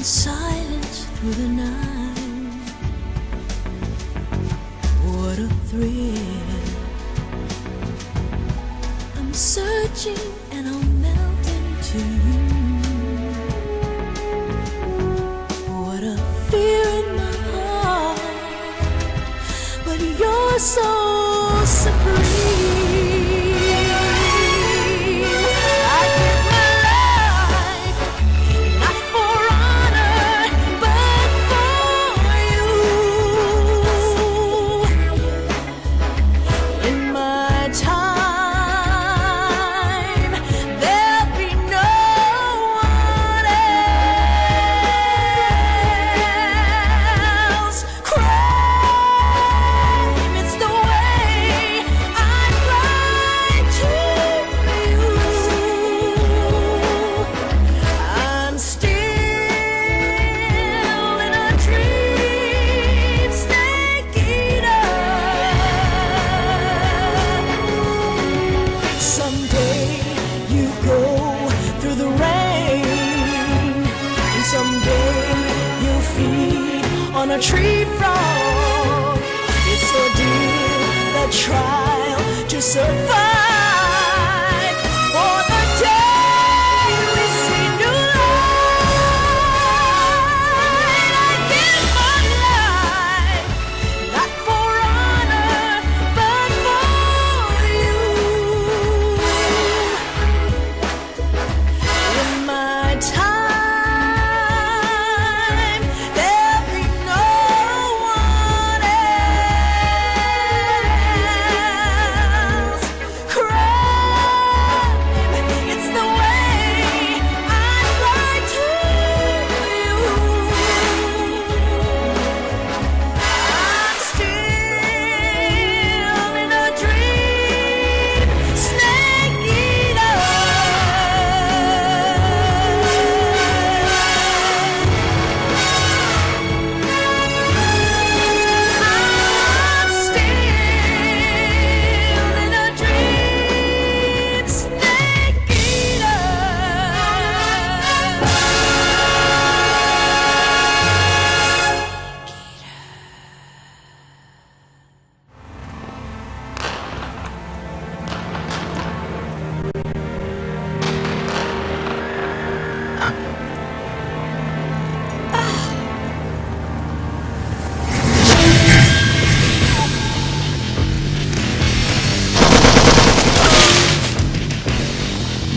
silence through the night. What a thrill. I'm searching and I'll melt into you. What a fear in my heart, but you're so supreme. On a tree frog, it's ordeal, the trial to survive. For the day we see new light, I give my life, not for honor, but for you. In my time,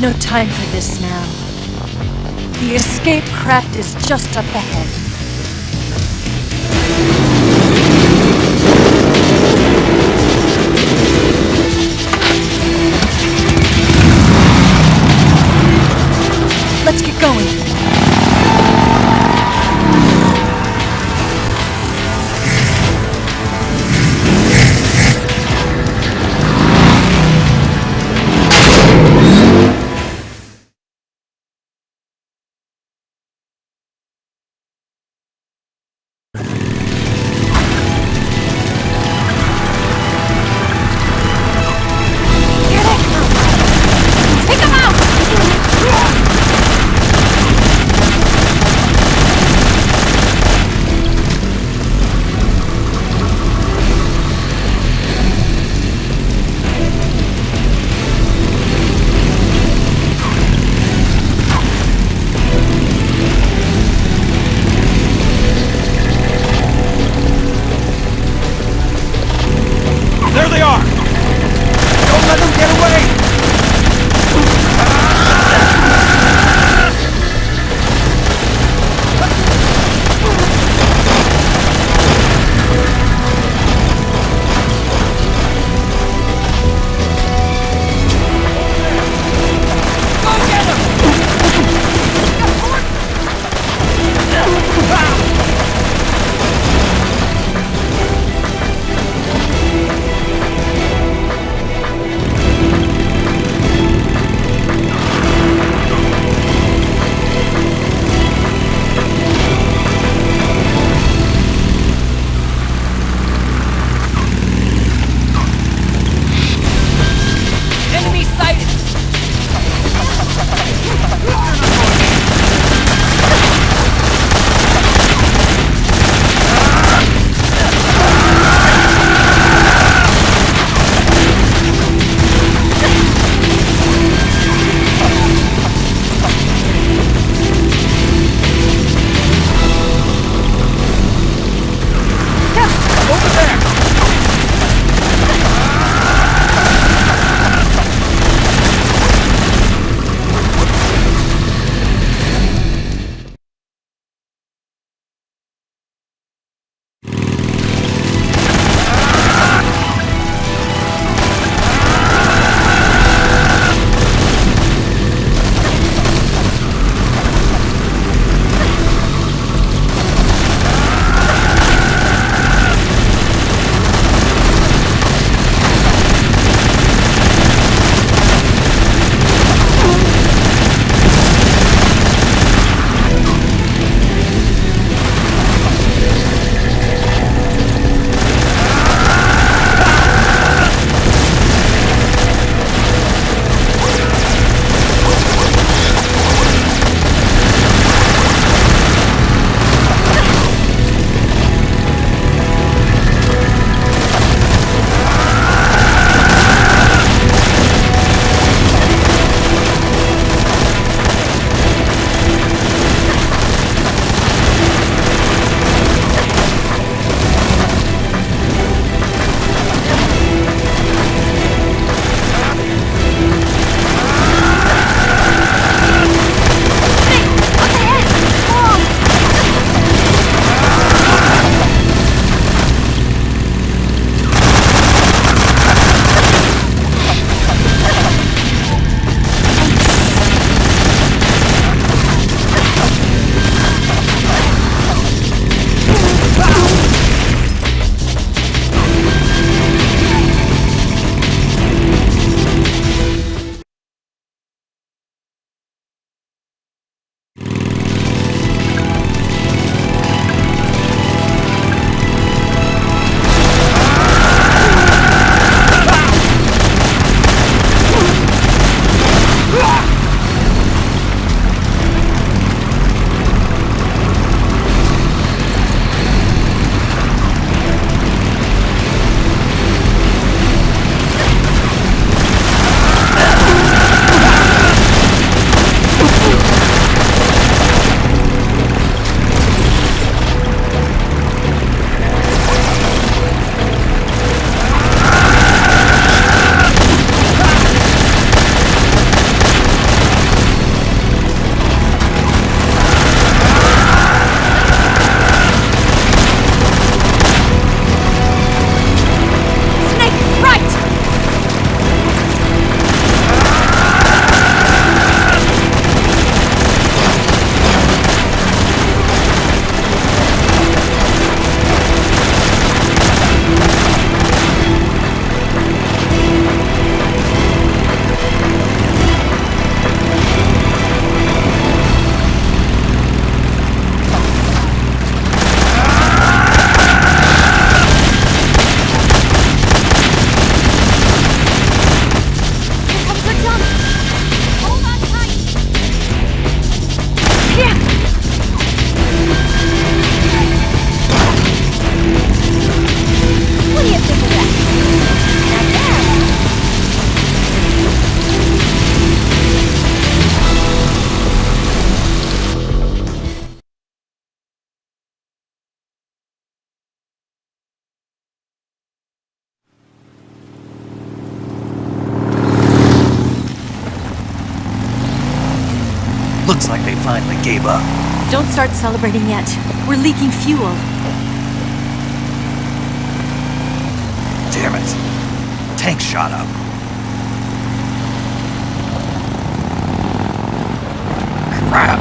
no time for this now. The escape craft is just up ahead. Let's get going. Looks like they finally gave up. Don't start celebrating yet. We're leaking fuel. Damn it. Tank shot up. Crap.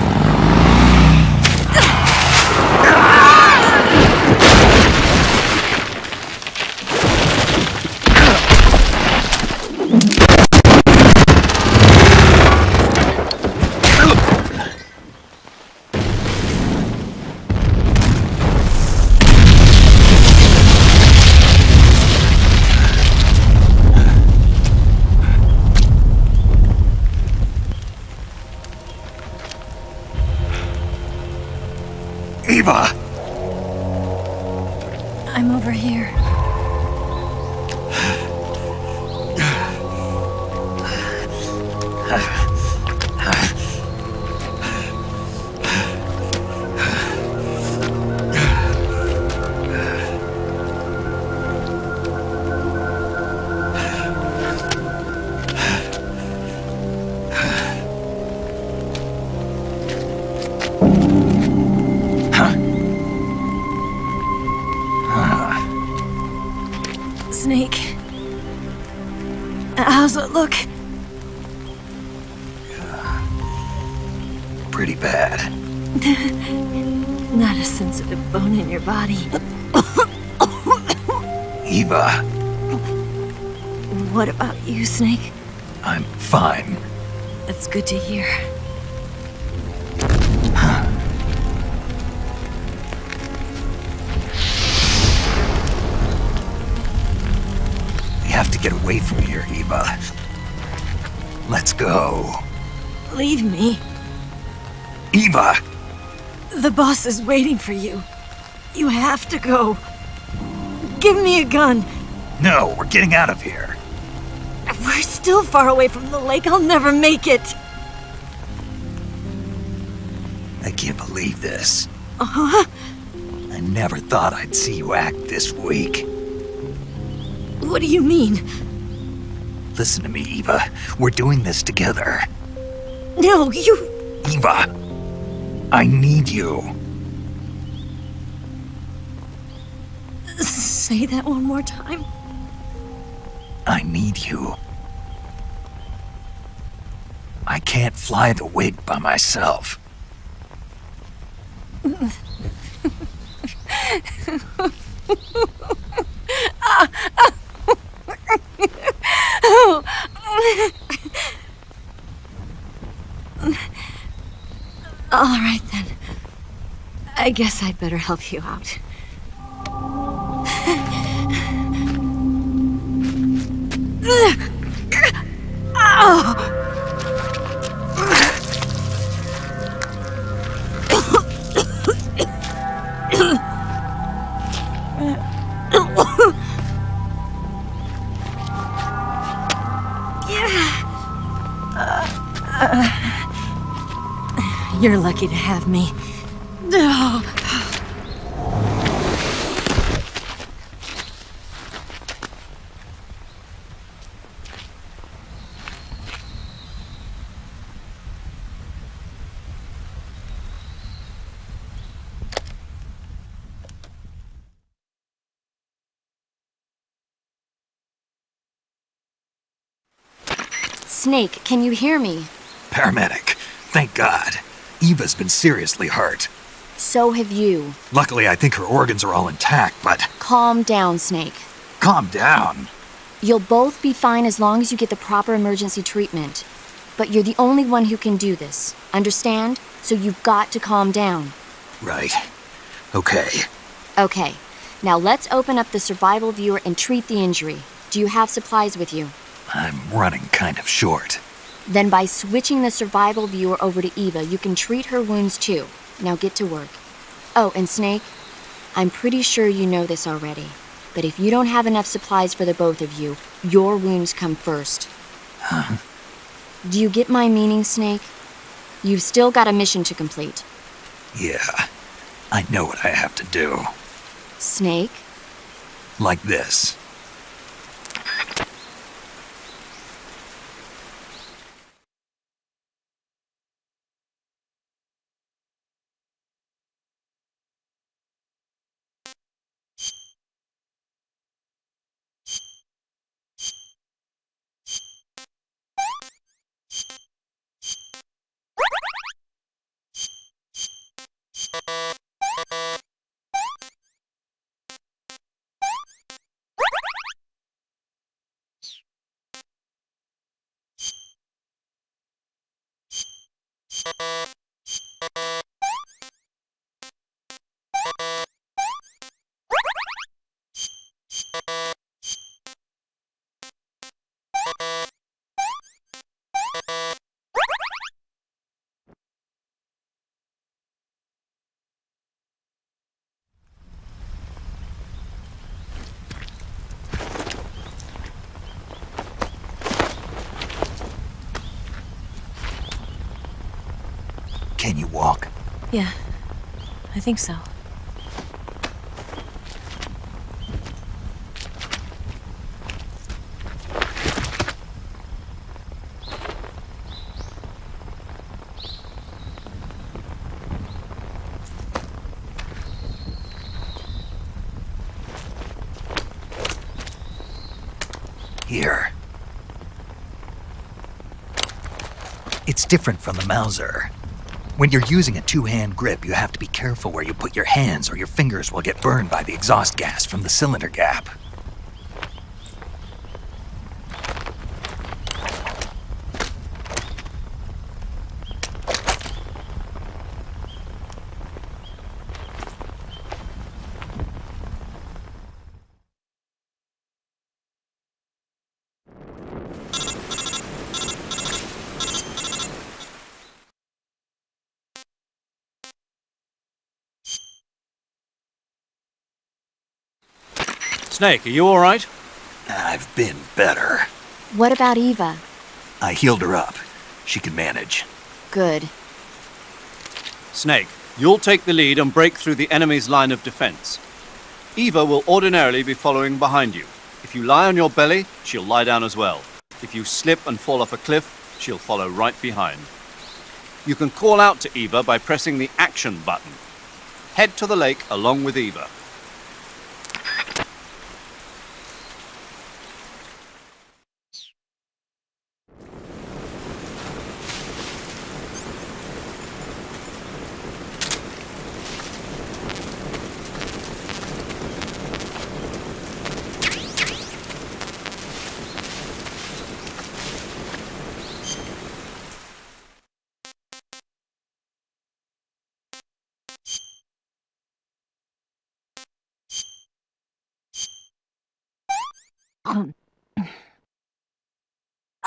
Eva! I'm over here. Snake. How's it look? Pretty bad. Not a sensitive bone in your body. Eva, What about you, Snake? I'm fine. That's good to hear. We have to get away from here, Eva. Let's go. Leave me. Eva! The boss is waiting for you. You have to go. Give me a gun. No, we're getting out of here. We're still far away from the lake. I'll never make it. I can't believe this. Uh-huh. I never thought I'd see you act this weak. What do you mean? Listen to me, Eva. We're doing this together. No, you... Eva! I need you. Say that one more time. I need you. I can't fly the wig by myself. All right, then. I guess I'd better help you out. You're lucky to have me. No. Snake, can you hear me? Paramedic. Thank God. Eva's been seriously hurt. So have you. Luckily, I think her organs are all intact, but... Calm down, Snake. Calm down. You'll both be fine as long as you get the proper emergency treatment. But you're the only one who can do this. Understand? So you've got to calm down. Right. Okay. Okay. Now let's open up the survival viewer and treat the injury. Do you have supplies with you? I'm running kind of short. Then by switching the survival viewer over to Eva, you can treat her wounds too. Now get to work. Oh, and Snake, I'm pretty sure you know this already, but if you don't have enough supplies for the both of you, your wounds come first. Huh? Do you get my meaning, Snake? You've still got a mission to complete. Yeah. I know what I have to do. Snake? Like this. Can you walk? Yeah, I think so. Here. It's different from the Mauser. When you're using a two-hand grip, you have to be careful where you put your hands or your fingers will get burned by the exhaust gas from the cylinder gap. Snake, are you alright? I've been better. What about Eva? I healed her up. She can manage. Good. Snake, you'll take the lead and break through the enemy's line of defense. Eva will ordinarily be following behind you. If you lie on your belly, she'll lie down as well. If you slip and fall off a cliff, she'll follow right behind. You can call out to Eva by pressing the action button. Head to the lake along with Eva.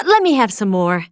Let me have some more.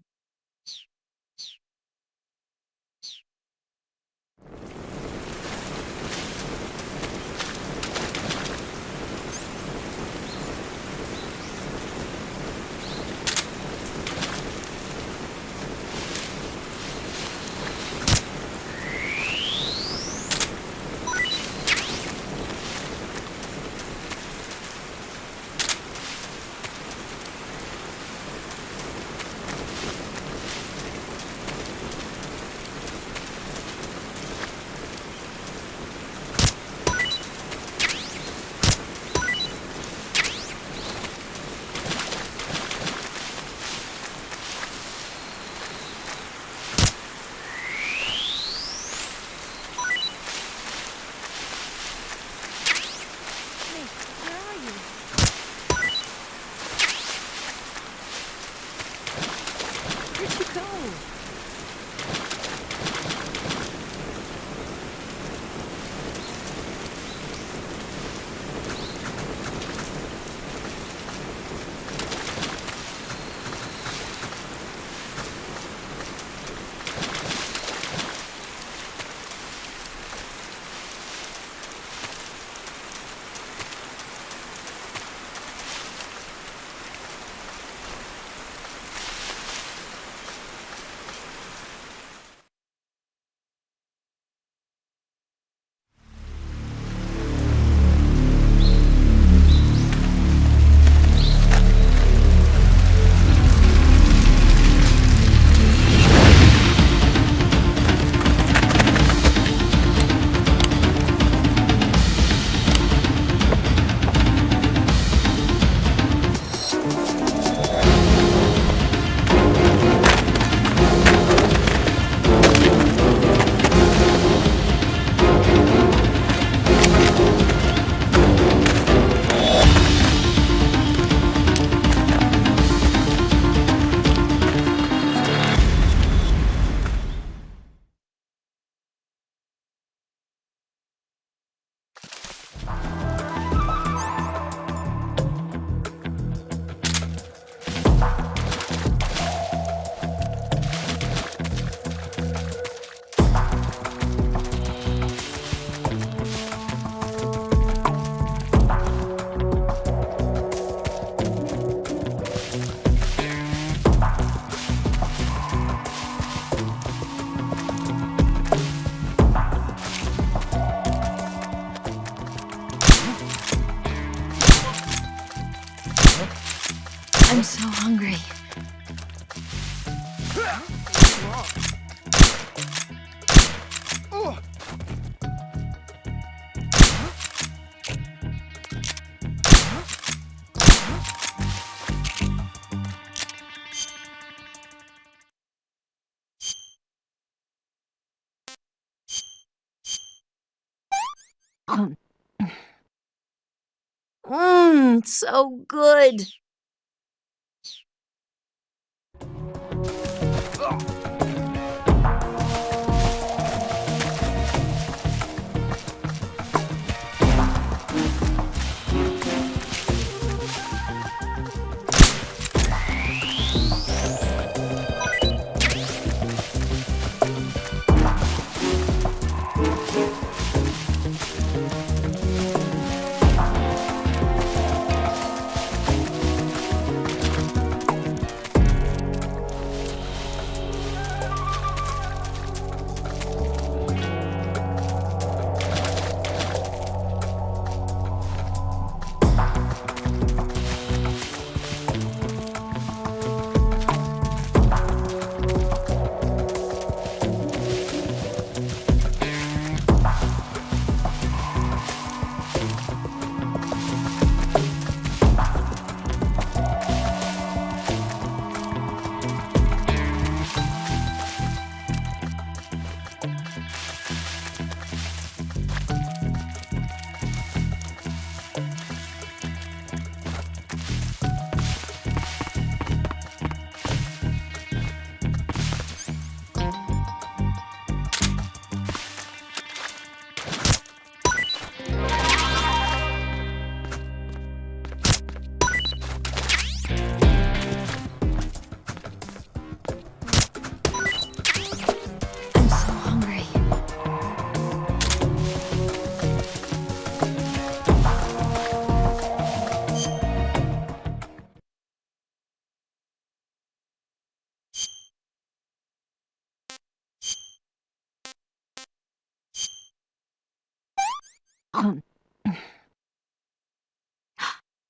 hungry. So good. I'm so hungry.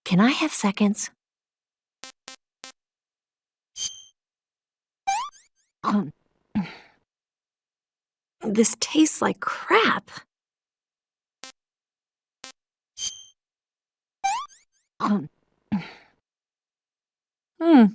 Can I have seconds? This tastes like crap. Hmm.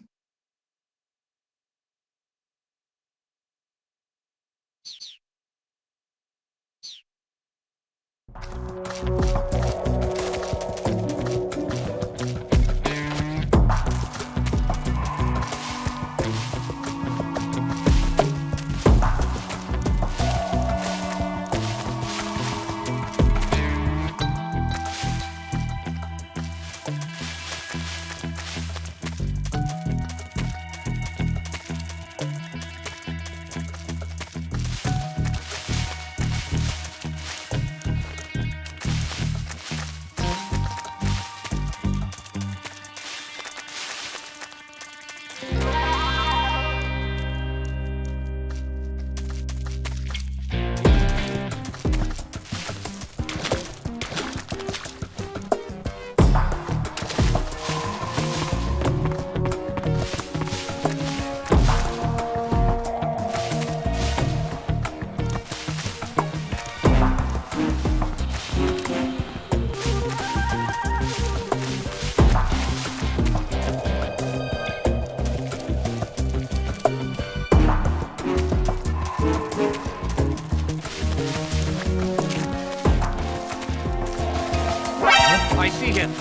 I see him.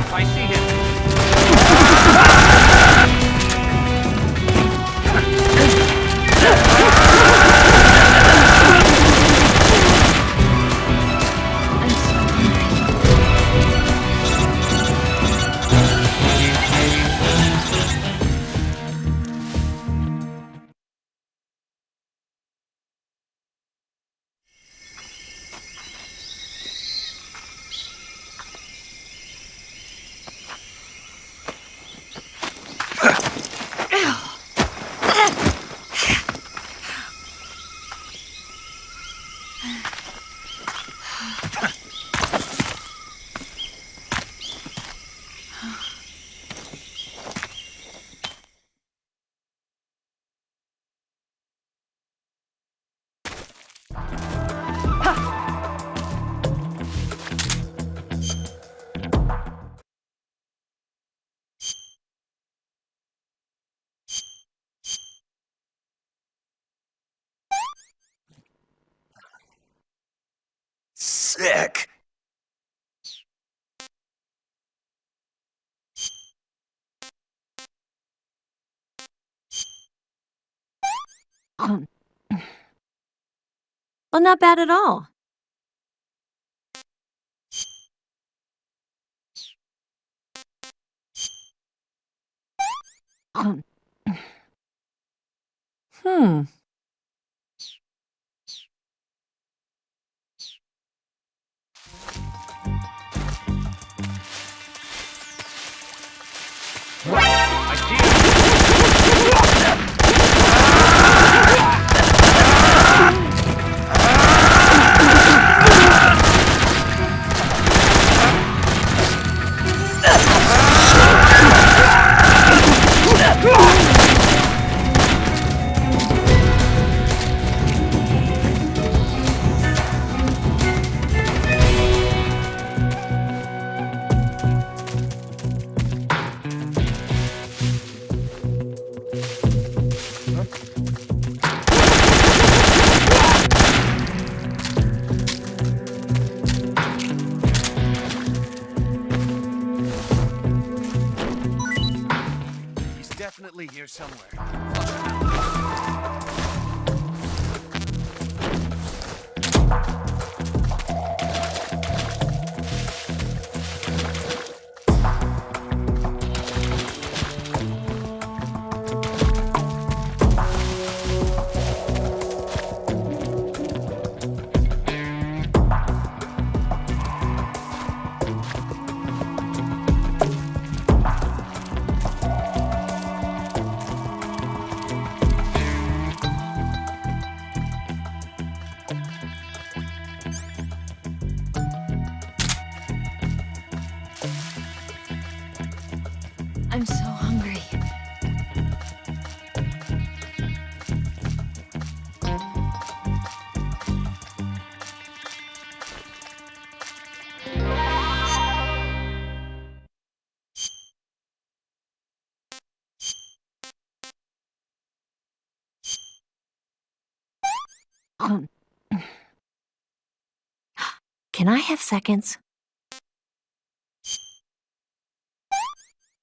I see him. sick. Well, not bad at all. Hmm. He's definitely here somewhere. I'm so hungry. Can I have seconds?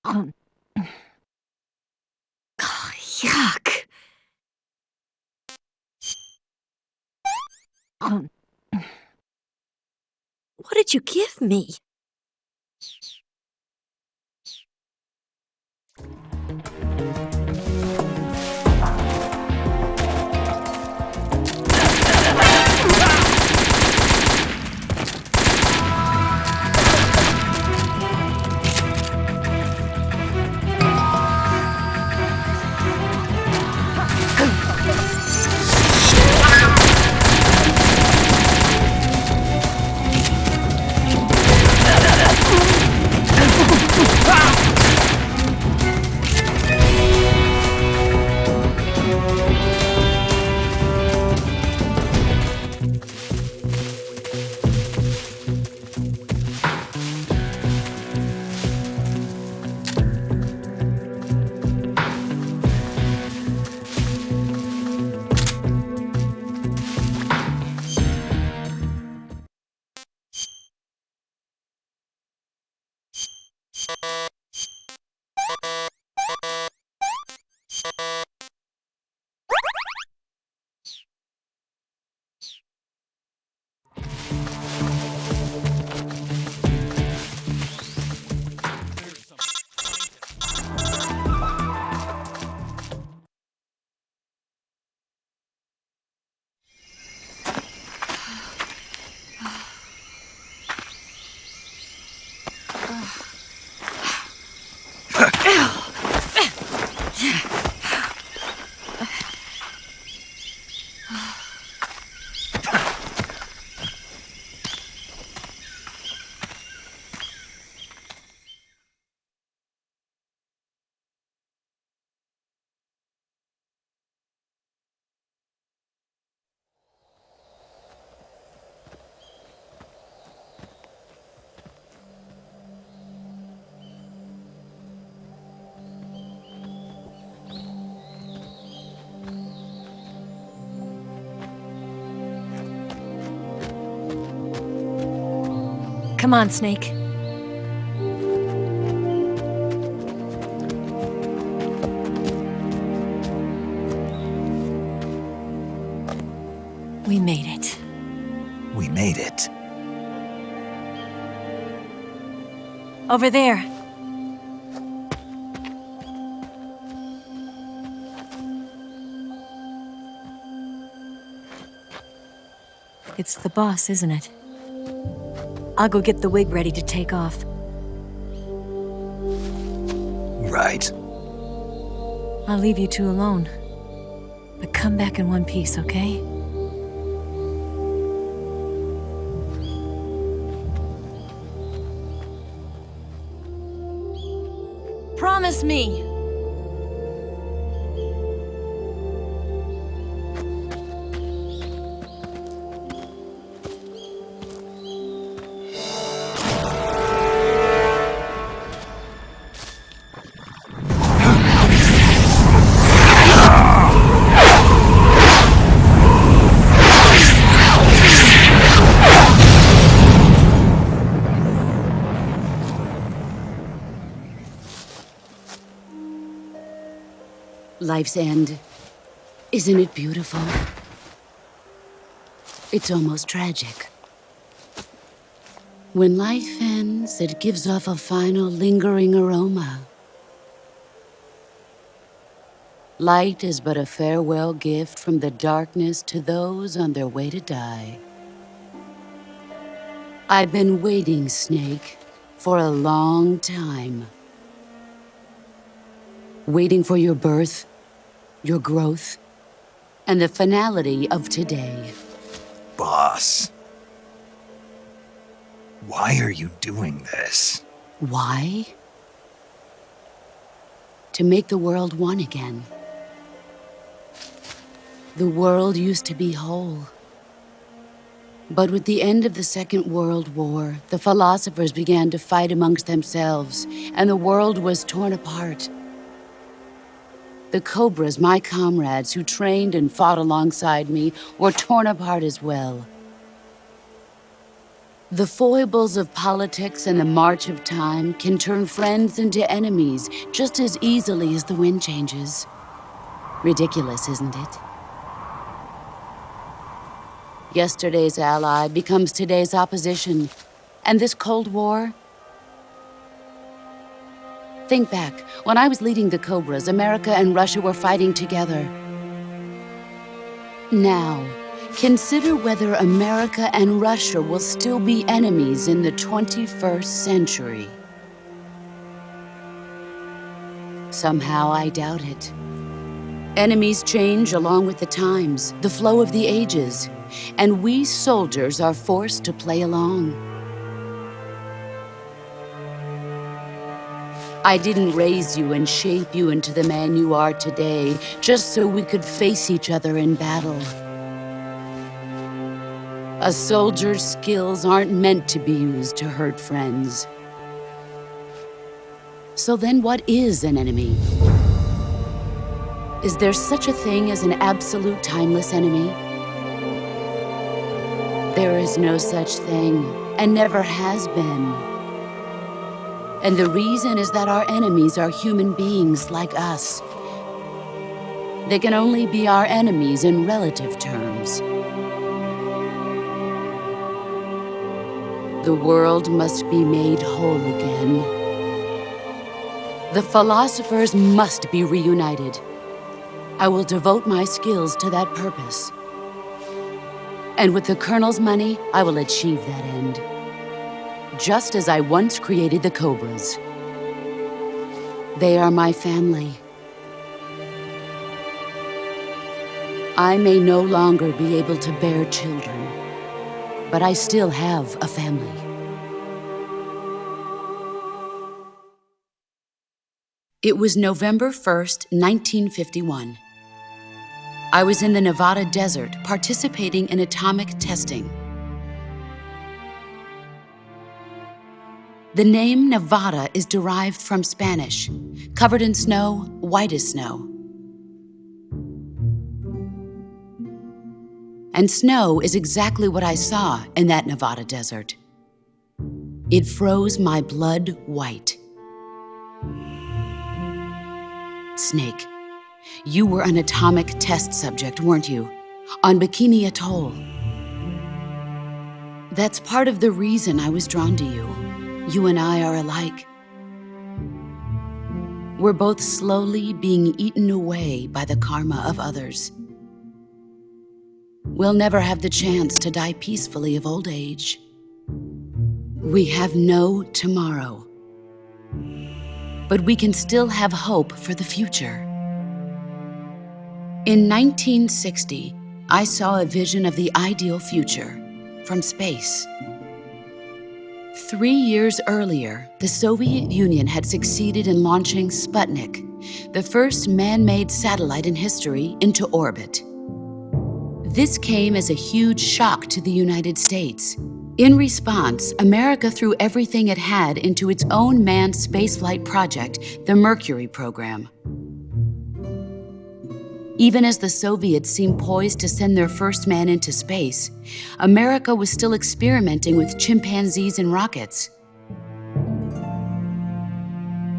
Oh, yuck. What did you give me? Come on, Snake. We made it. We made it. Over there. It's the boss, isn't it? I'll go get the wig ready to take off. Right. I'll leave you two alone. But come back in one piece, okay? Promise me! Life's end. Isn't it beautiful? It's almost tragic. When life ends, it gives off a final lingering aroma. Light is but a farewell gift from the darkness to those on their way to die. I've been waiting, Snake, for a long time. Waiting for your birth, your growth, and the finality of today. Boss. Why are you doing this? Why? To make the world one again. The world used to be whole. But with the end of the Second World War, the philosophers began to fight amongst themselves, and the world was torn apart. The Cobras, my comrades who trained and fought alongside me, were torn apart as well. The foibles of politics and the march of time can turn friends into enemies just as easily as the wind changes. Ridiculous, isn't it? Yesterday's ally becomes today's opposition, and this Cold War. Think back, when I was leading the Cobras, America and Russia were fighting together. Now, consider whether America and Russia will still be enemies in the 21st century. Somehow I doubt it. Enemies change along with the times, the flow of the ages, and we soldiers are forced to play along. I didn't raise you and shape you into the man you are today just so we could face each other in battle. A soldier's skills aren't meant to be used to hurt friends. So then what is an enemy? Is there such a thing as an absolute timeless enemy? There is no such thing, and never has been. And the reason is that our enemies are human beings like us. They can only be our enemies in relative terms. The world must be made whole again. The philosophers must be reunited. I will devote my skills to that purpose. And with the Colonel's money, I will achieve that end. Just as I once created the Cobras. They are my family. I may no longer be able to bear children, but I still have a family. It was November 1st, 1951. I was in the Nevada desert participating in atomic testing. The name Nevada is derived from Spanish, covered in snow, white as snow. And snow is exactly what I saw in that Nevada desert. It froze my blood white. Snake, you were an atomic test subject, weren't you? On Bikini Atoll. That's part of the reason I was drawn to you. You and I are alike. We're both slowly being eaten away by the karma of others. We'll never have the chance to die peacefully of old age. We have no tomorrow. But we can still have hope for the future. In 1960, I saw a vision of the ideal future from space. 3 years earlier, the Soviet Union had succeeded in launching Sputnik, the first man-made satellite in history, into orbit. This came as a huge shock to the United States. In response, America threw everything it had into its own manned spaceflight project, the Mercury program. Even as the Soviets seemed poised to send their first man into space, America was still experimenting with chimpanzees and rockets.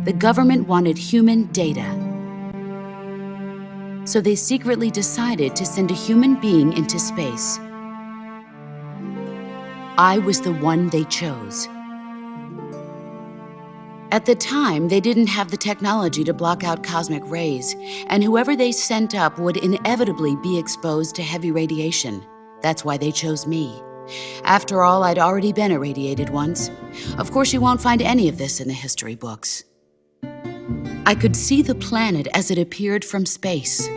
The government wanted human data, so they secretly decided to send a human being into space. I was the one they chose. At the time, they didn't have the technology to block out cosmic rays, and whoever they sent up would inevitably be exposed to heavy radiation. That's why they chose me. After all, I'd already been irradiated once. Of course, you won't find any of this in the history books. I could see the planet as it appeared from space.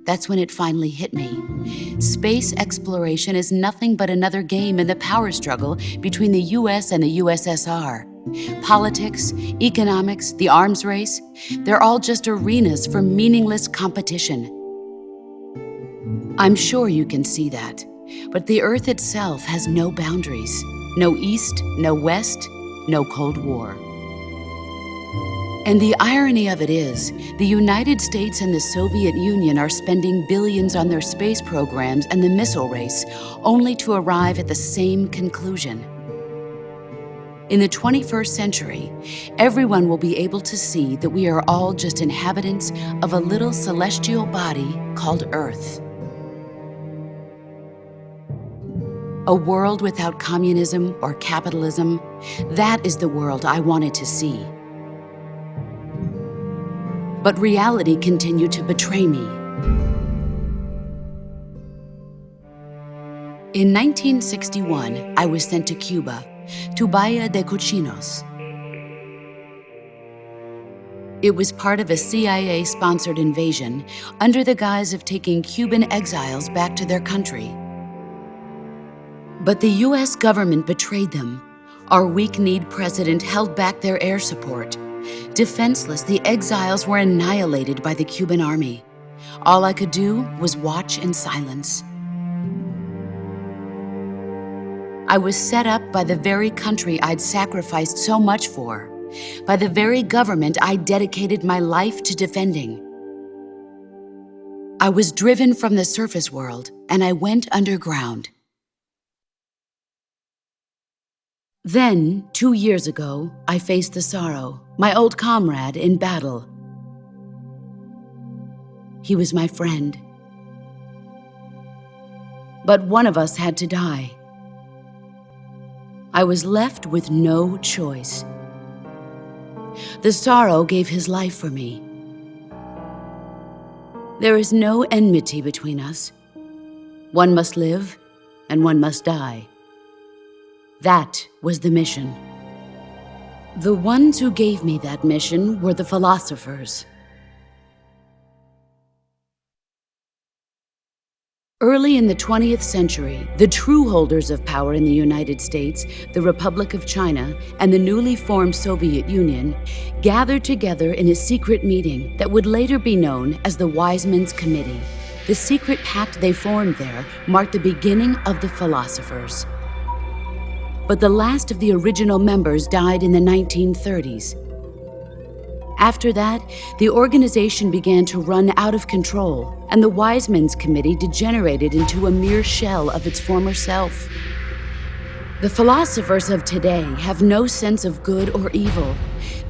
That's when it finally hit me. Space exploration is nothing but another game in the power struggle between the US and the USSR. Politics, economics, the arms race, they're all just arenas for meaningless competition. I'm sure you can see that, but the Earth itself has no boundaries. No East, no West, no Cold War. And the irony of it is, the United States and the Soviet Union are spending billions on their space programs and the missile race, only to arrive at the same conclusion. In the 21st century, everyone will be able to see that we are all just inhabitants of a little celestial body called Earth. A world without communism or capitalism, that is the world I wanted to see. But reality continued to betray me. In 1961, I was sent to Cuba, to Bahia de Cochinos. It was part of a CIA-sponsored invasion under the guise of taking Cuban exiles back to their country. But the US government betrayed them. Our weak-kneed president held back their air support. Defenseless, the exiles were annihilated by the Cuban army. All I could do was watch in silence. I was set up by the very country I'd sacrificed so much for, by the very government I dedicated my life to defending. I was driven from the surface world, and I went underground. Then, 2 years ago, I faced the sorrow, my old comrade in battle. He was my friend. But one of us had to die. I was left with no choice. The sorrow gave his life for me. There is no enmity between us. One must live, and one must die. That was the mission. The ones who gave me that mission were the philosophers. Early in the 20th century, the true holders of power in the United States, the Republic of China, and the newly formed Soviet Union gathered together in a secret meeting that would later be known as the Wise Men's Committee. The secret pact they formed there marked the beginning of the philosophers. But the last of the original members died in the 1930s. After that, the organization began to run out of control, and the Wise Men's Committee degenerated into a mere shell of its former self. The philosophers of today have no sense of good or evil.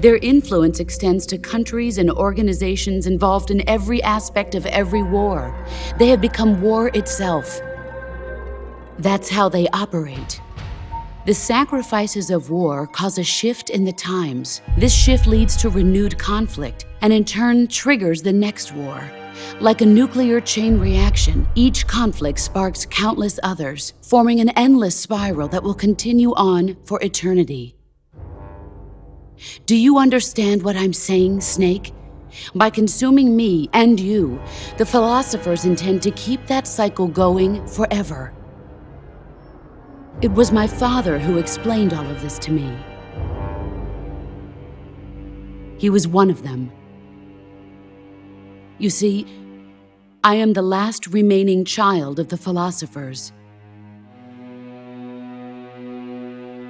Their influence extends to countries and organizations involved in every aspect of every war. They have become war itself. That's how they operate. The sacrifices of war cause a shift in the times. This shift leads to renewed conflict, and in turn triggers the next war. Like a nuclear chain reaction, each conflict sparks countless others, forming an endless spiral that will continue on for eternity. Do you understand what I'm saying, Snake? By consuming me and you, the philosophers intend to keep that cycle going forever. It was my father who explained all of this to me. He was one of them. You see, I am the last remaining child of the philosophers.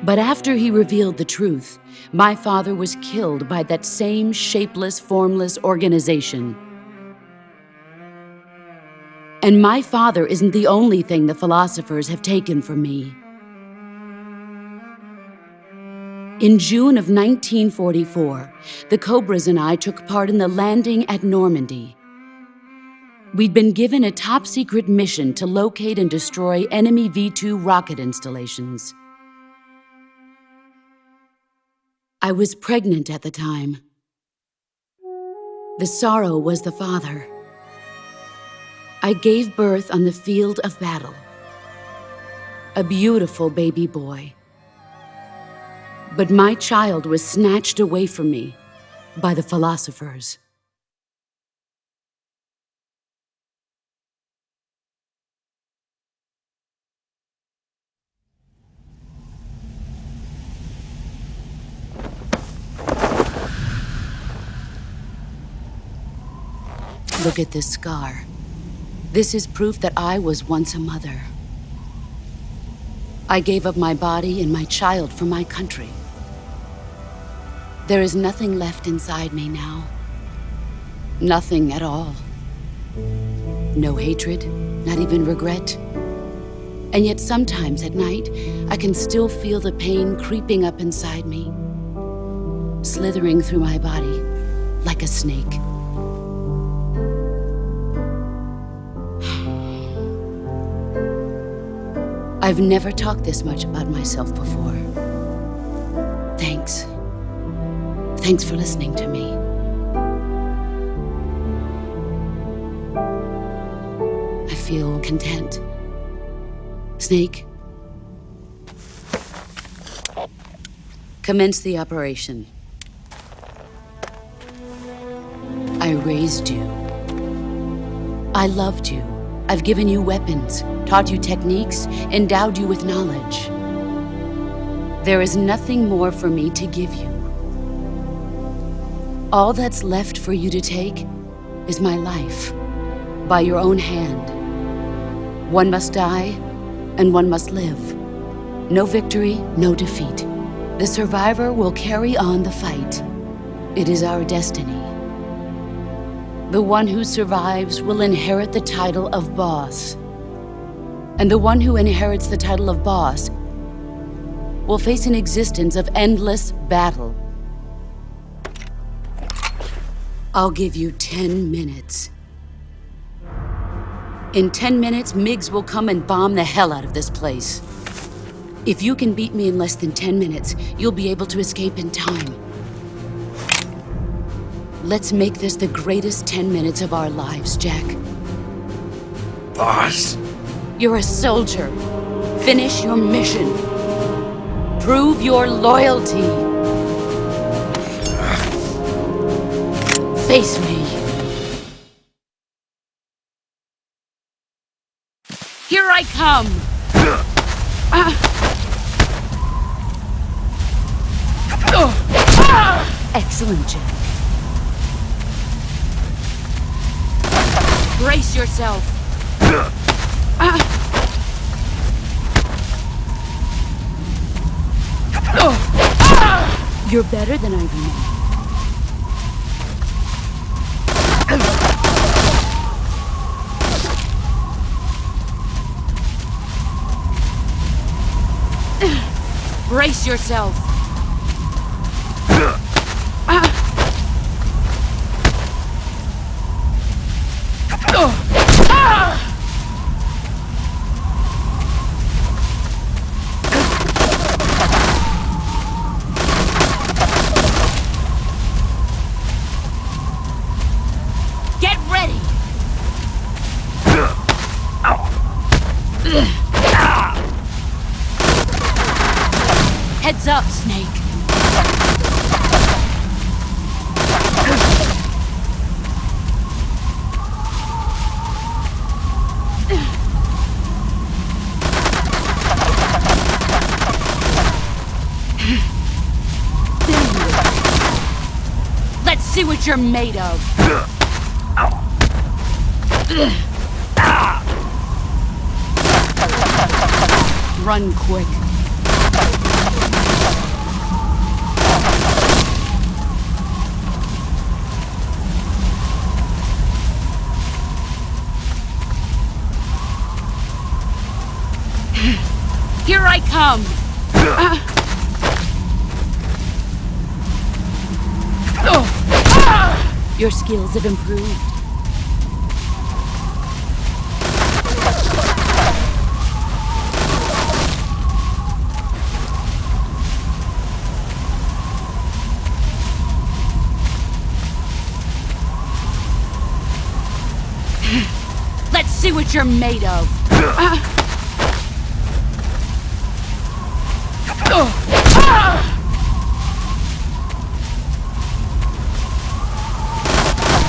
But after he revealed the truth, my father was killed by that same shapeless, formless organization. And my father isn't the only thing the philosophers have taken from me. In June of 1944, the Cobras and I took part in the landing at Normandy. We'd been given a top-secret mission to locate and destroy enemy V-2 rocket installations. I was pregnant at the time. The sorrow was the father. I gave birth on the field of battle. A beautiful baby boy. But my child was snatched away from me by the philosophers. Look at this scar. This is proof that I was once a mother. I gave up my body and my child for my country. There is nothing left inside me now. Nothing at all. No hatred, not even regret. And yet sometimes at night, I can still feel the pain creeping up inside me, slithering through my body like a snake. I've never talked this much about myself before. Thanks. Thanks for listening to me. I feel content. Snake, commence the operation. I raised you. I loved you. I've given you weapons, taught you techniques, endowed you with knowledge. There is nothing more for me to give you. All that's left for you to take is my life, by your own hand. One must die, and one must live. No victory, no defeat. The survivor will carry on the fight. It is our destiny. The one who survives will inherit the title of boss. And the one who inherits the title of boss will face an existence of endless battle. I'll give you 10 minutes. In 10 minutes, MiGs will come and bomb the hell out of this place. If you can beat me in less than 10 minutes, you'll be able to escape in time. Let's make this the greatest 10 minutes of our lives, Jack. Boss? You're a soldier. Finish your mission. Prove your loyalty. Face me. Here I come! Excellent, Jack. Brace yourself. You're better than I remember. Ugh. Brace yourself. Get ready. Heads up, Snake. Let's see what you're made of. Run quick. Here I come! Your skills have improved. Let's see what you're made of.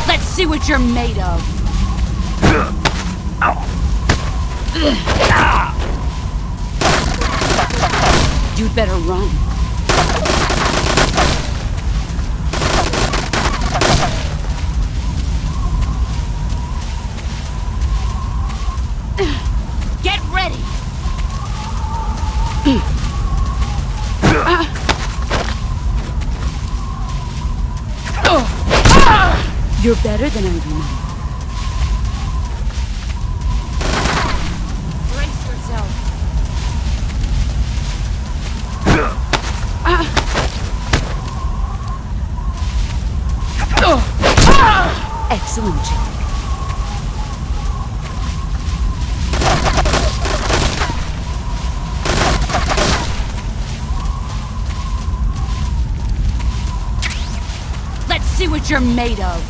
Let's see what you're made of. You'd better run. Get ready. You're better than I remember. Brace yourself. Excellent job. Let's see what you're made of.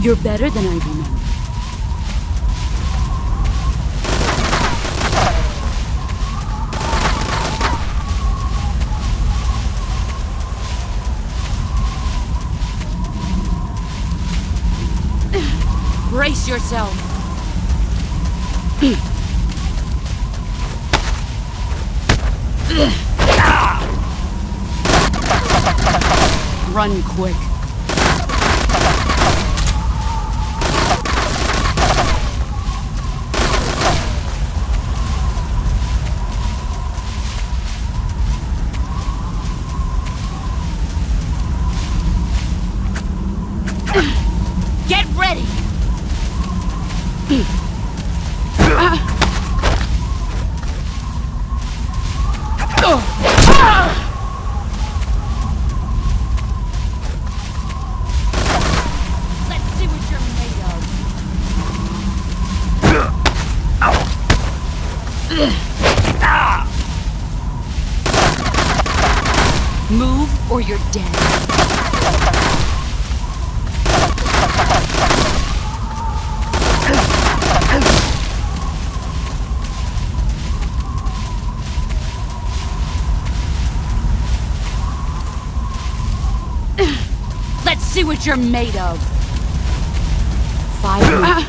You're better than I remember. Brace yourself. Run quick. Get ready. Let's see what you're made of. Move or you're dead. Let's see what you're made of. Fire.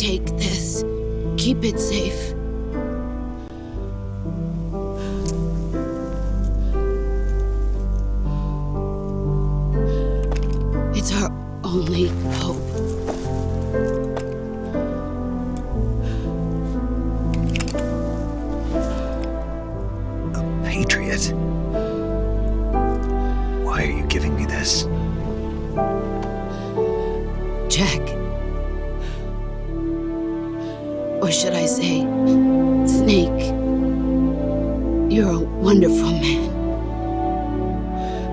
Take this. Keep it safe. It's our only hope. A patriot? Why are you giving me this? Jack. Or should I say, Snake. You're a wonderful man.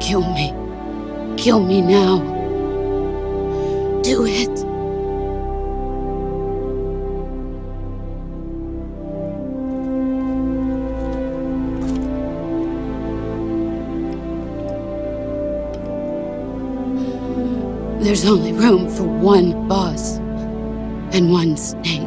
Kill me. Kill me now. Do it. There's only room for one boss and one snake.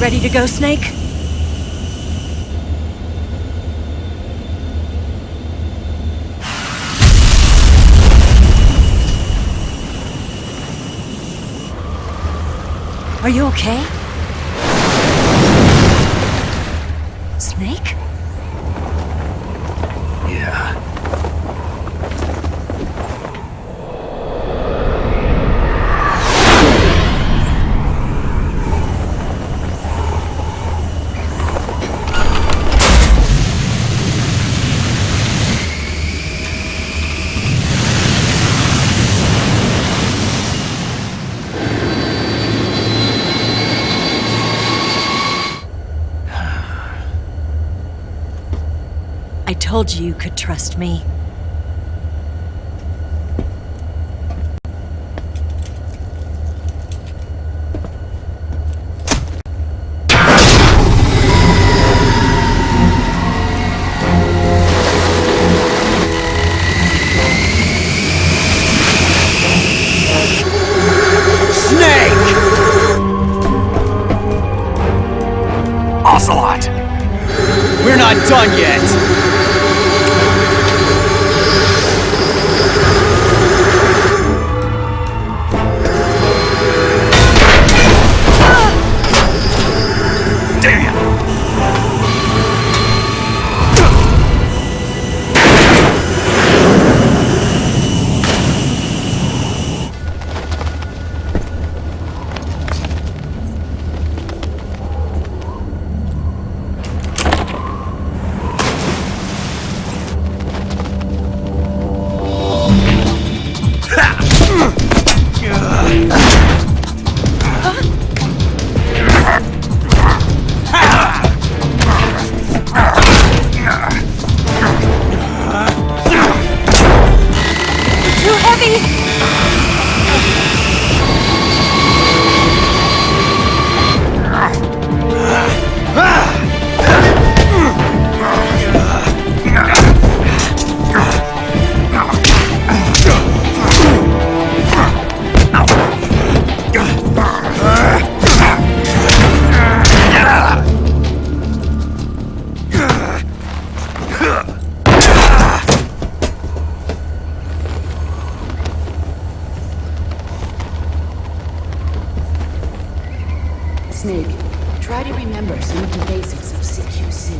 Ready to go, Snake? Are you okay? Snake? Yeah. I told you you could trust me. Ocelot! We're not done yet! Damn! Too heavy! Snake, try to remember some of the basics of CQC.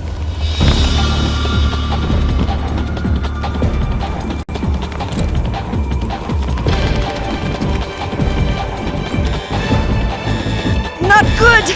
Not good!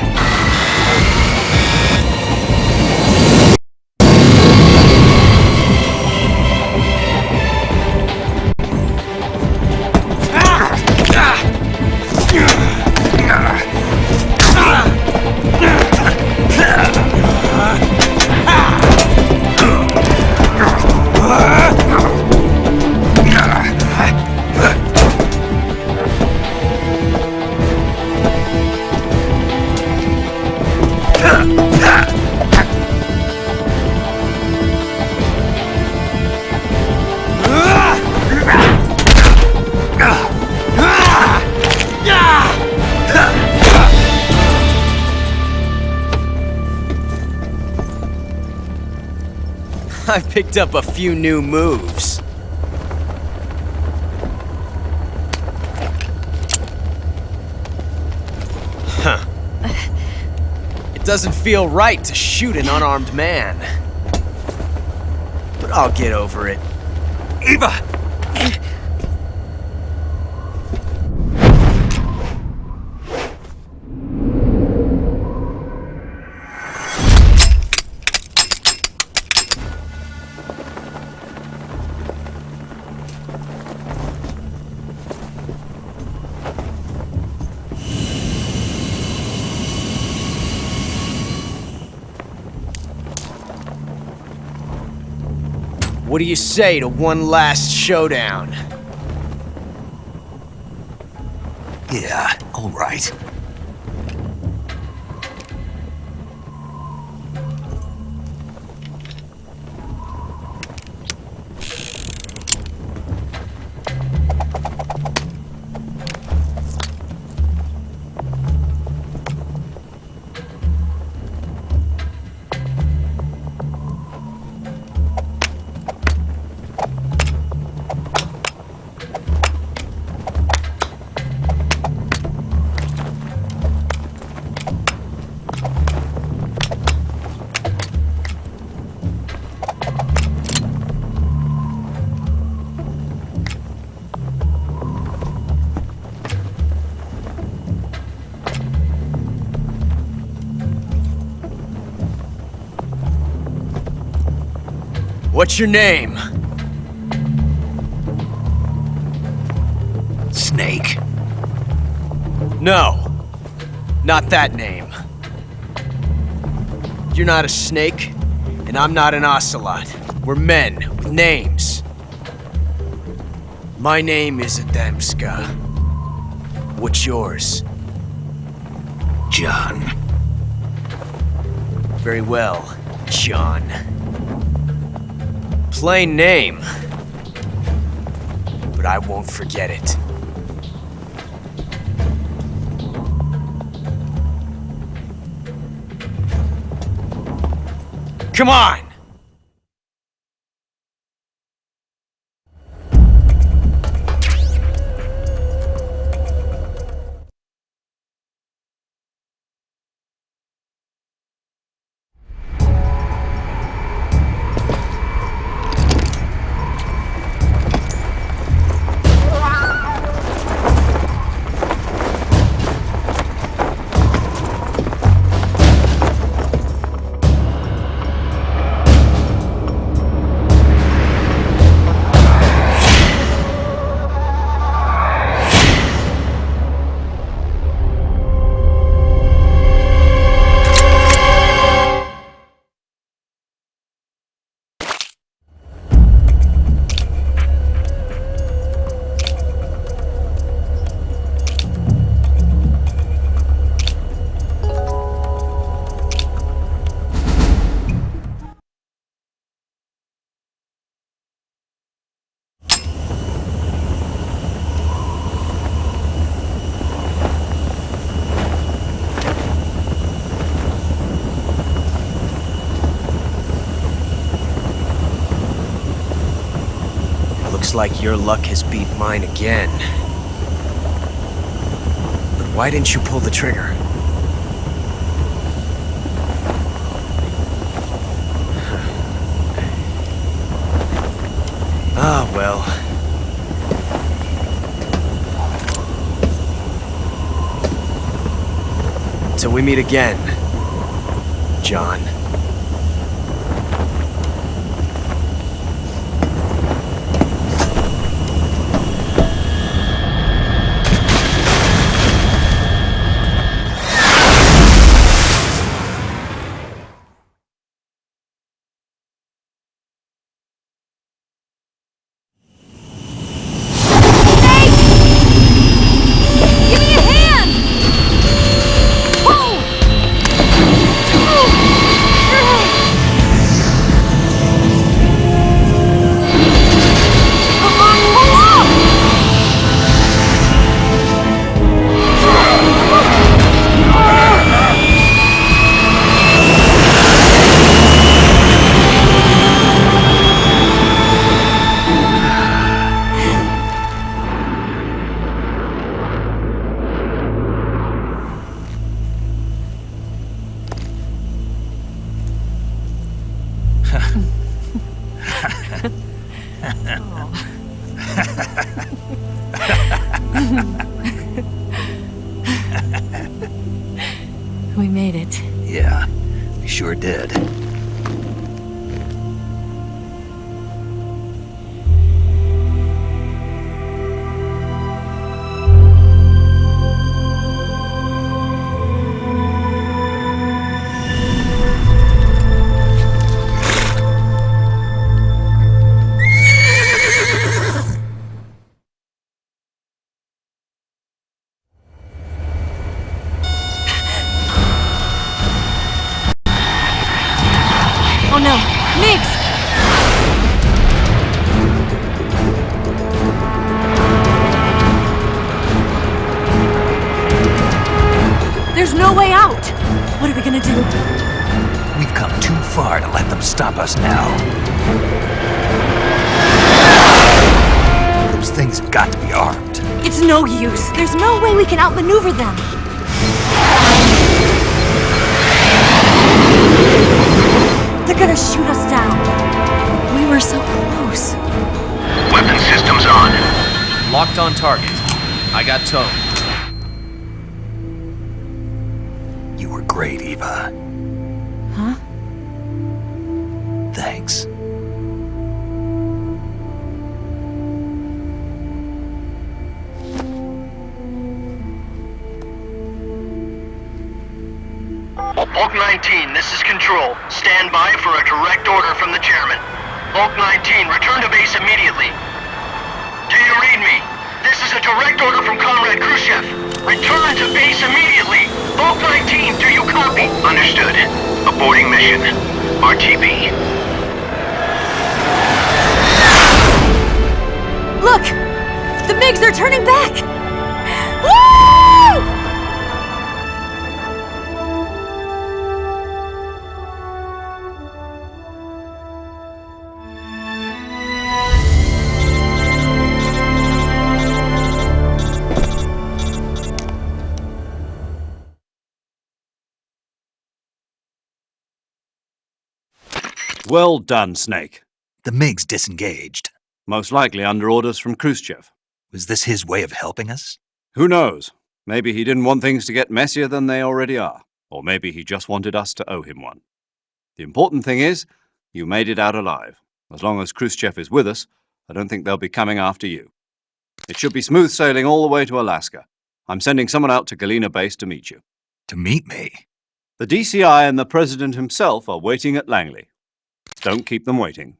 I've picked up a few new moves. Huh. It doesn't feel right to shoot an unarmed man. But I'll get over it. Eva! What do you say to one last showdown? Yeah, all right. What's your name? Snake. No, not that name. You're not a snake, and I'm not an ocelot. We're men with names. My name is Adamska. What's yours? John. Very well, John. Plain name. But I won't forget it. Come on! Looks like your luck has beat mine again. But why didn't you pull the trigger? Ah, well. Till we meet again, John. We made it. Yeah, we sure did. Oh no! Nix! There's no way out! What are we gonna do? We've come too far to let them stop us now. Those things have got to be armed. It's no use. There's no way we can outmaneuver them. They're gonna shoot us down. We were so close. Weapon systems on. Locked on target. I got towed. You were great, Eva. Huh? Thanks. Hulk 19, this is Control. Stand by for a direct order from the chairman. Bulk 19, return to base immediately. Do you read me? This is a direct order from Comrade Khrushchev. Return to base immediately! Bulk 19, do you copy? Understood. Aborting mission. RTB. Look! The MiGs are turning back! Woo! Well done, Snake. The MiGs disengaged. Most likely under orders from Khrushchev. Was this his way of helping us? Who knows? Maybe he didn't want things to get messier than they already are. Or maybe he just wanted us to owe him one. The important thing is, you made it out alive. As long as Khrushchev is with us, I don't think they'll be coming after you. It should be smooth sailing all the way to Alaska. I'm sending someone out to Galena Base to meet you. To meet me? The DCI and the President himself are waiting at Langley. Don't keep them waiting.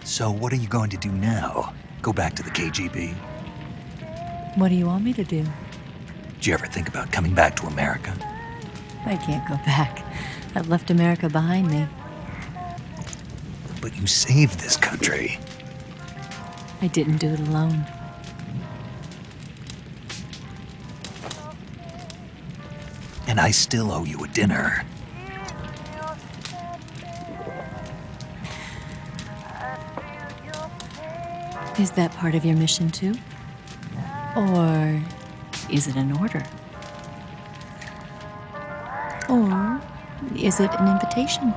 So what are you going to do now? Go back to the KGB? What do you want me to do? Did you ever think about coming back to America? I can't go back. I've left America behind me. But you saved this country. I didn't do it alone. And I still owe you a dinner. Is that part of your mission too? Or is it an order? Or is it an invitation?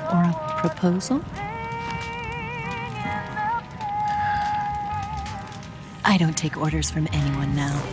Or a proposal? I don't take orders from anyone now.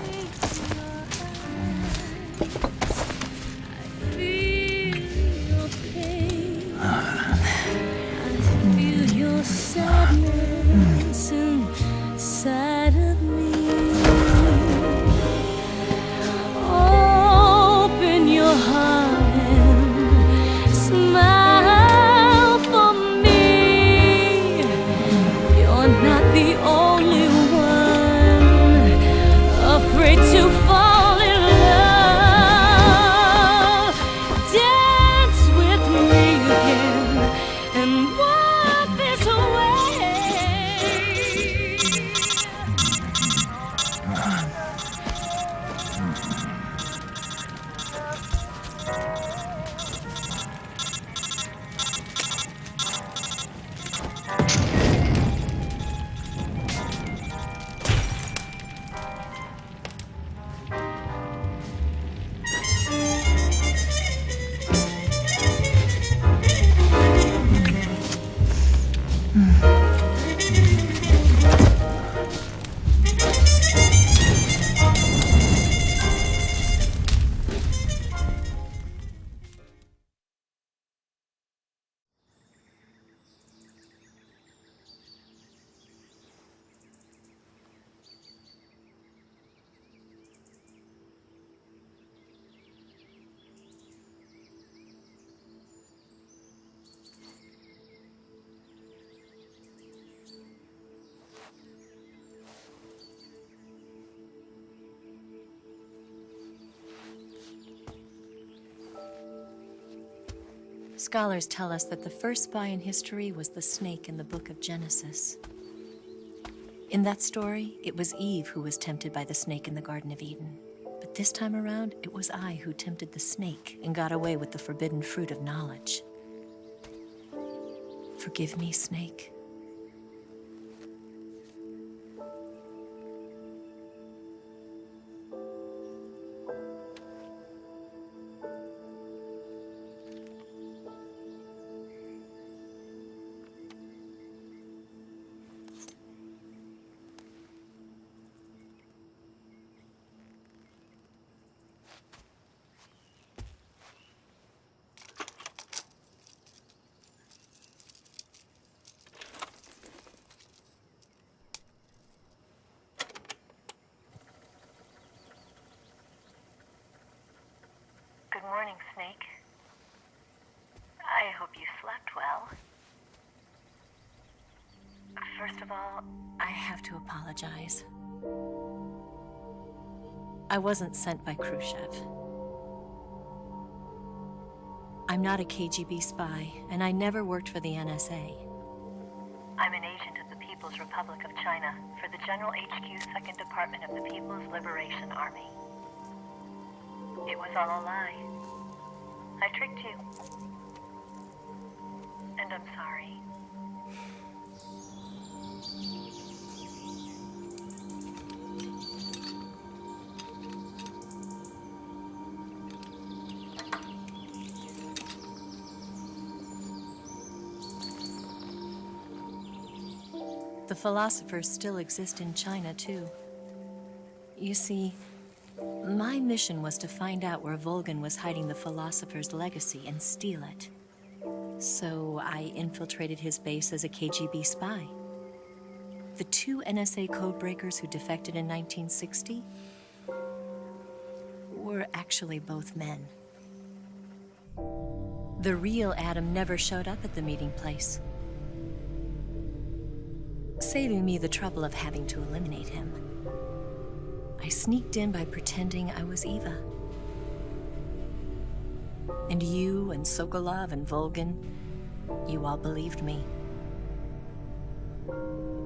Scholars tell us that the first spy in history was the snake in the book of Genesis. In that story, it was Eve who was tempted by the snake in the Garden of Eden. But this time around, it was I who tempted the snake and got away with the forbidden fruit of knowledge. Forgive me, Snake. Good morning, Snake. I hope you slept well. First of all, I have to apologize. I wasn't sent by Khrushchev. I'm not a KGB spy, and I never worked for the NSA. I'm an agent of the People's Republic of China for the General HQ 2nd Department of the People's Liberation Army. It was all a lie. I tricked you. And I'm sorry. The philosophers still exist in China, too. You see, my mission was to find out where Volgan was hiding the philosopher's legacy and steal it. So I infiltrated his base as a KGB spy. The 2 NSA codebreakers who defected in 1960 were actually both men. The real Adam never showed up at the meeting place, saving me the trouble of having to eliminate him. I sneaked in by pretending I was Eva. And you and Sokolov and Volgan, you all believed me.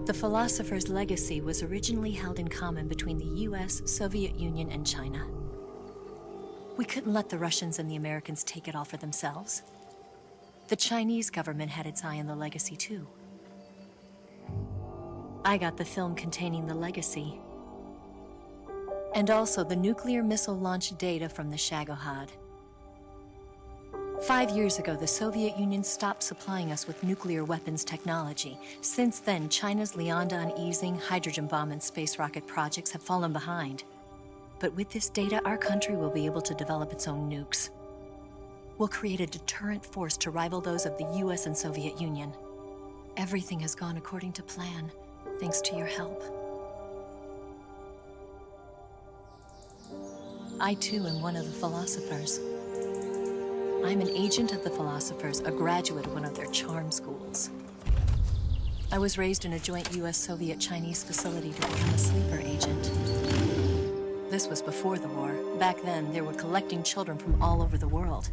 The philosopher's legacy was originally held in common between the US, Soviet Union, and China. We couldn't let the Russians and the Americans take it all for themselves. The Chinese government had its eye on the legacy, too. I got the film containing the legacy, and also the nuclear missile launch data from the Shagohod. 5 years ago, the Soviet Union stopped supplying us with nuclear weapons technology. Since then, China's Liaodong easing, hydrogen bomb, and space rocket projects have fallen behind. But with this data, our country will be able to develop its own nukes. We'll create a deterrent force to rival those of the US and Soviet Union. Everything has gone according to plan, thanks to your help. I, too, am one of the philosophers. I'm an agent of the philosophers, a graduate of one of their charm schools. I was raised in a joint US-Soviet-Chinese facility to become a sleeper agent. This was before the war. Back then, they were collecting children from all over the world.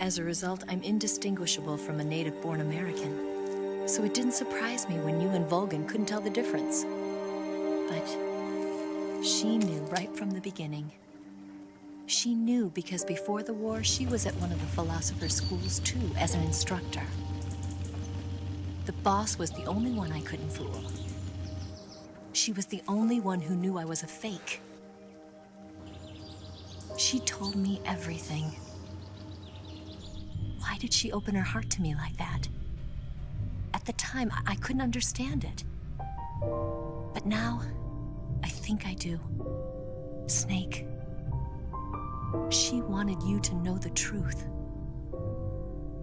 As a result, I'm indistinguishable from a native-born American. So it didn't surprise me when you and Volgan couldn't tell the difference. But she knew right from the beginning. She knew because before the war, she was at one of the philosopher's schools too, as an instructor. The boss was the only one I couldn't fool. She was the only one who knew I was a fake. She told me everything. Why did she open her heart to me like that? At the time, I couldn't understand it. But now, I think I do. Snake. She wanted you to know the truth.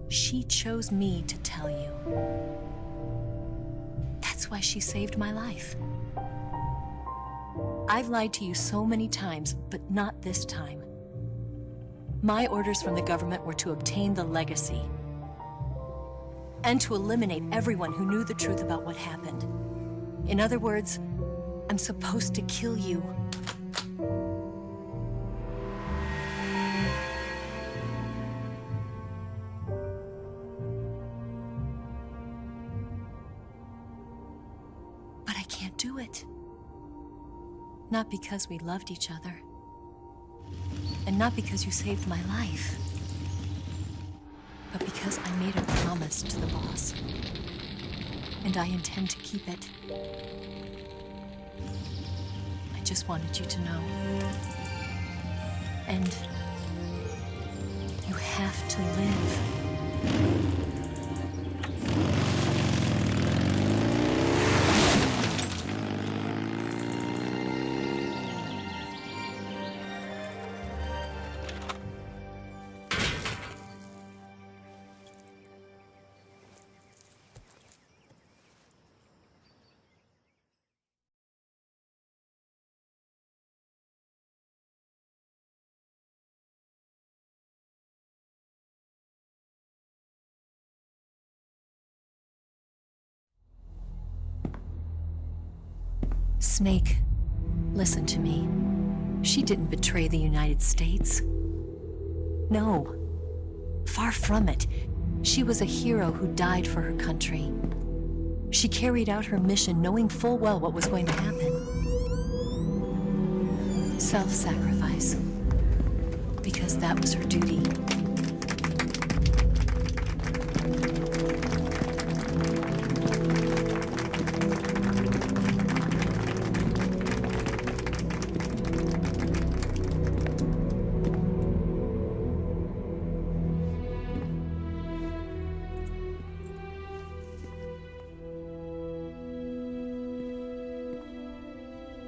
She chose me to tell you. That's why she saved my life. I've lied to you so many times, but not this time. My orders from the government were to obtain the legacy and to eliminate everyone who knew the truth about what happened. In other words, I'm supposed to kill you. But I can't do it. Not because we loved each other, And not because you saved my life, but because I made a promise to the boss. And I intend to keep it. I just wanted you to know. And you have to live. Snake, listen to me. She didn't betray the United States. No. Far from it. She was a hero who died for her country. She carried out her mission knowing full well what was going to happen. Self-sacrifice. Because that was her duty.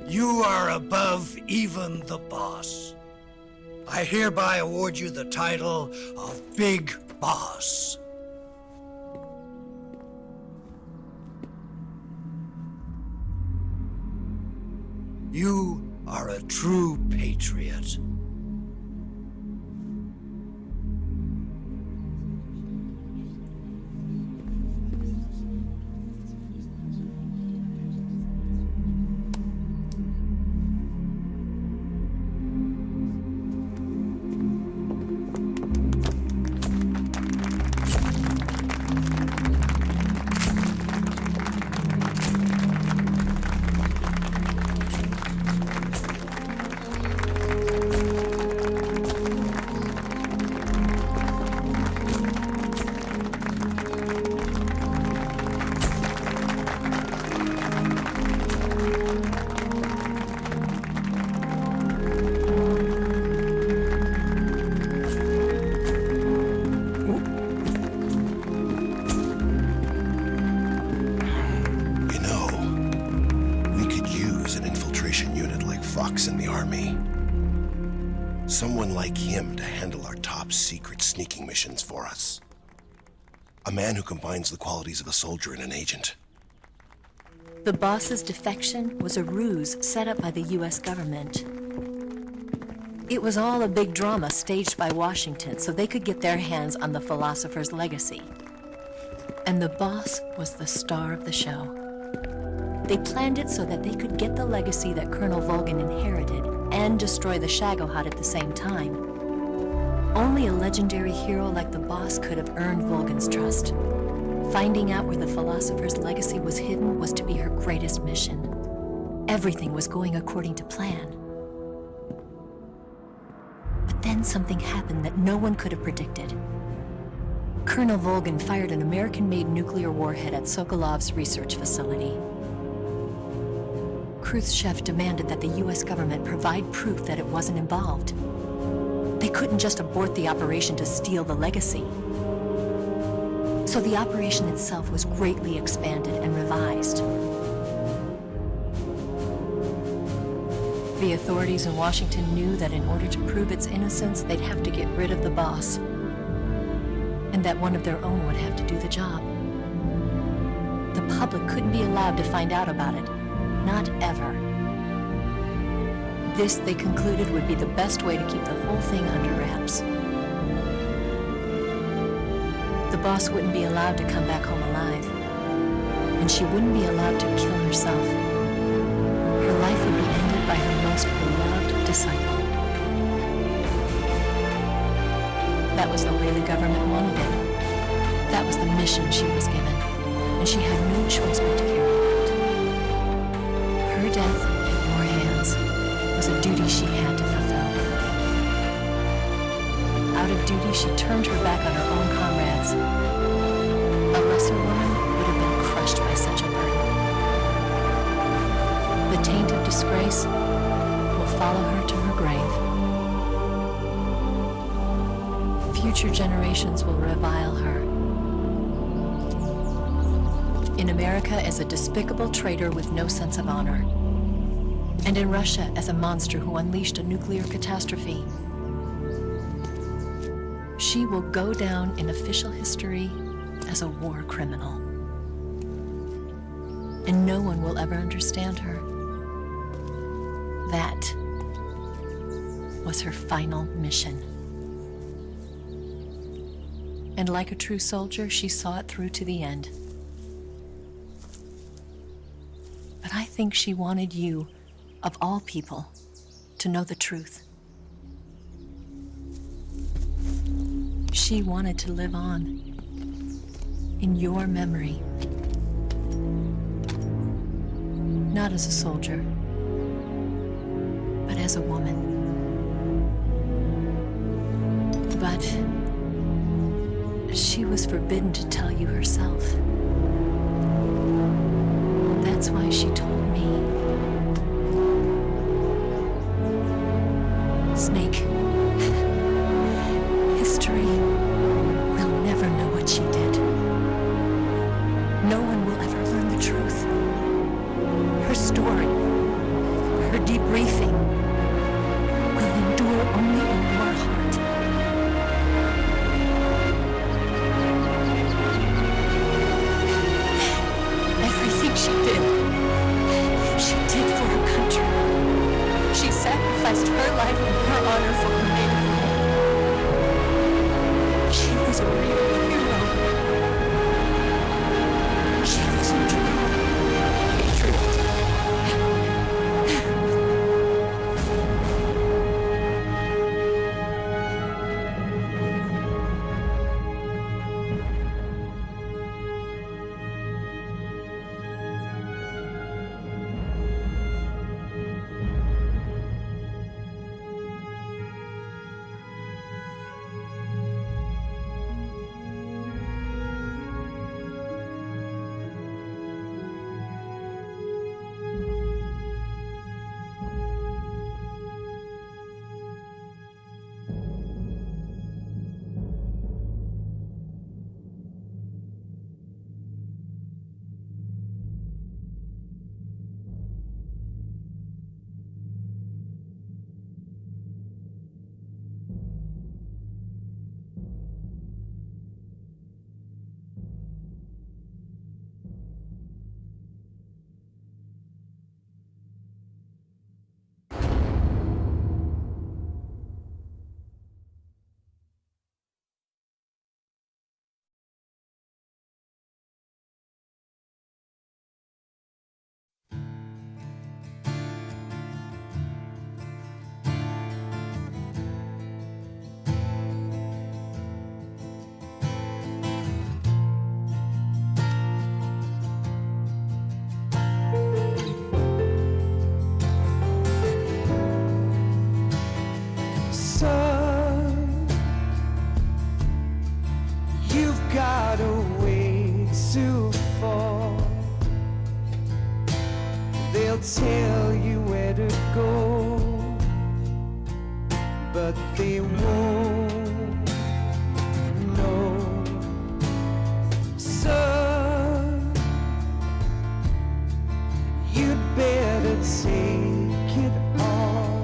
You are above even the boss. I hereby award you the title of Big Boss. You are a true patriot. In the army. Someone like him to handle our top secret sneaking missions for us. A man who combines the qualities of a soldier and an agent. The boss's defection was a ruse set up by the US government. It was all a big drama staged by Washington so they could get their hands on the philosopher's legacy. And the boss was the star of the show. They planned it so that they could get the legacy that Colonel Volgin inherited and destroy the Shagohod at the same time. Only a legendary hero like the boss could have earned Volgin's trust. Finding out where the philosopher's legacy was hidden was to be her greatest mission. Everything was going according to plan. But then something happened that no one could have predicted. Colonel Volgin fired an American-made nuclear warhead at Sokolov's research facility. Khrushchev demanded that the US government provide proof that it wasn't involved. They couldn't just abort the operation to steal the legacy. So the operation itself was greatly expanded and revised. The authorities in Washington knew that in order to prove its innocence, they'd have to get rid of the boss. And that one of their own would have to do the job. The public couldn't be allowed to find out about it. Not ever. This, they concluded, would be the best way to keep the whole thing under wraps. The boss wouldn't be allowed to come back home alive. And she wouldn't be allowed to kill herself. Her life would be ended by her most beloved disciple. That was the way the government wanted it. That was the mission she was given. And she had no choice but to carry it out. Her death in your hands was a duty she had to fulfill. duty, she turned her back on her own comrades. A lesser woman would have been crushed by such a burden. The taint of disgrace will follow her to her grave. Future generations will revile her. In America as a despicable traitor with no sense of honor. And in Russia as a monster who unleashed a nuclear catastrophe. She will go down in official history as a war criminal. And no one will ever understand her. That was her final mission. And like a true soldier, she saw it through to the end. But I think she wanted you, of all people, to know the truth. She wanted to live on in your memory. Not as a soldier, but as a woman. But she was forbidden to tell you herself. And that's why she told me. Snake, history will never know what she did. No one will ever learn the truth. Her story, her debriefing, will endure only in your heart. Everything she did for her country. She sacrificed her life and her honor for her native land. She was a real hero. She was a true patriot. Tell you where to go, but they won't know. Son, you'd better take it on.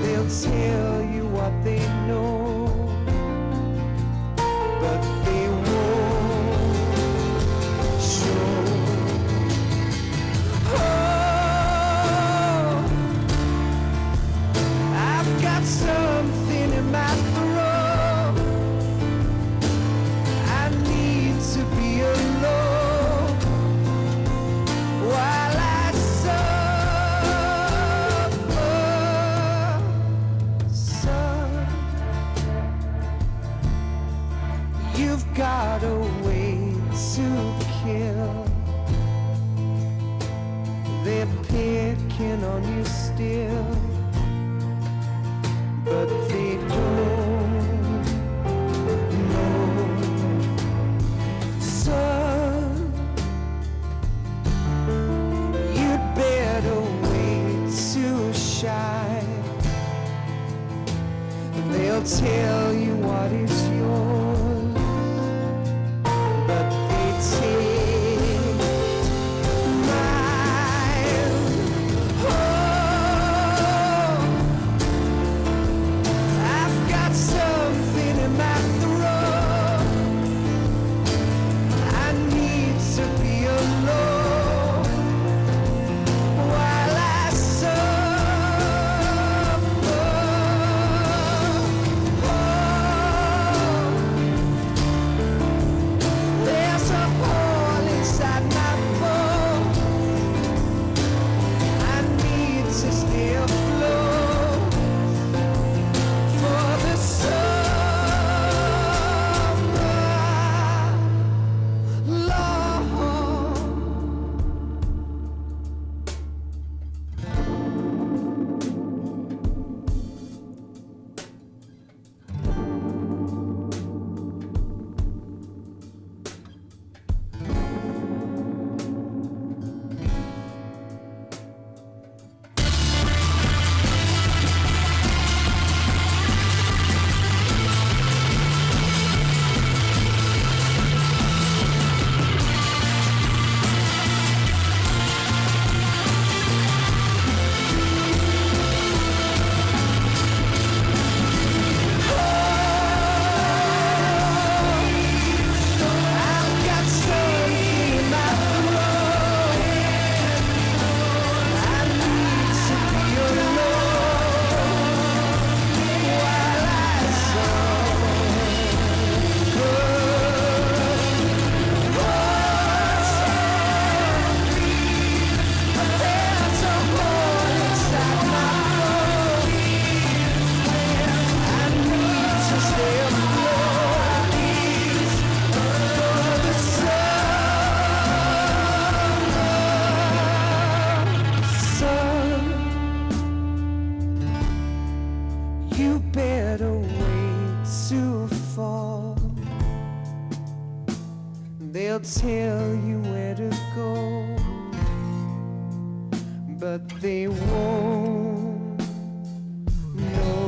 They'll tell you what they know, but they won't show. Something in my throat. I need to be alone while I suffer. Son, right. They'll tell you what is yours, but they take mine. Oh, I've got something in my throat. I need to be alone while I suffer. There's a hole inside my bones. I need to stay afloat for the summer, Lord. I've got something in my throat. I need to be alone while I There's a hole inside my bones. I need to stay afloat for the sun. You better wait to fall. They'll tell you where to go, but they won't know.